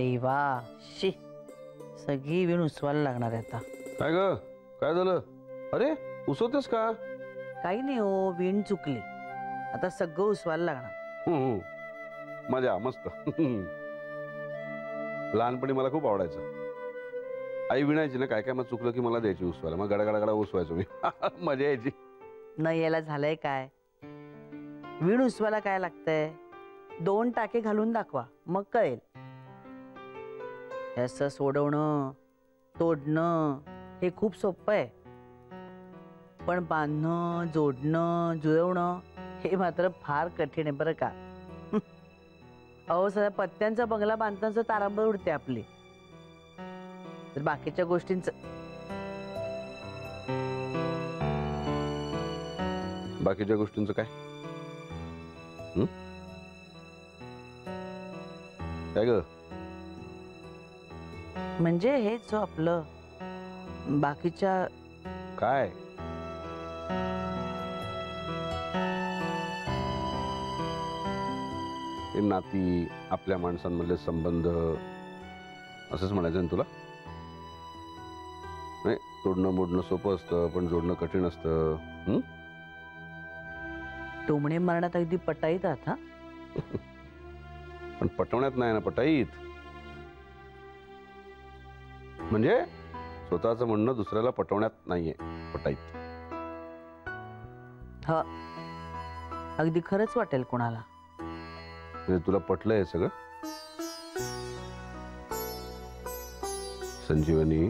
देवा, शी सगळी वीण उसवायला लागणार आहे आता. काय ग, काय झालं? अरे उसवतेस का? काही नाही हो, वीण चुकली, आता सगळं उसवायला लागणार. मजा मस्त. लहानपणी मला खूप आवडायचं. आई विणायची ना, काय काय मग चुकलं की मला द्यायची उसवायला, मग गडा उसवायचो मी. मजा यायची. न यायला झालंय काय? वीण उसवायला काय लागतंय? 2 टाके घालून दाखवा, मग कळेल. असं सोडवणं, तोडणं हे खूप सोपं आहे, पण बांधणं, जोडणं, जुळवणं हे मात्र फार कठीण आहे बरं का. अहो, सध्या पत्त्यांचा बंगला बांधताना तारांबळ उडते आपली, तर बाकीच्या गोष्टींचं. बाकीच्या गोष्टींचं काय? काय ग? म्हणजे हेच जो आपलं बाकीच्या काय? हे नाती, आपल्या माणसांमधले संबंध, असंच म्हणायचं ना तुला? नाही, तोडणं मोडणं सोपं असतं, पण जोडणं कठीण असतं. टोमणे मारण्यात अगदी पटाईत आहात हा. पण पटवण्यात नाही ना पटाईत. म्हणजे स्वतःचं म्हणणं दुसऱ्याला पटवण्यात नाहीये पटाईत. हा, अगदी खरंच वाटेल कोणाला. म्हणजे तुला पटलंय हे सगळं? संजीवनी,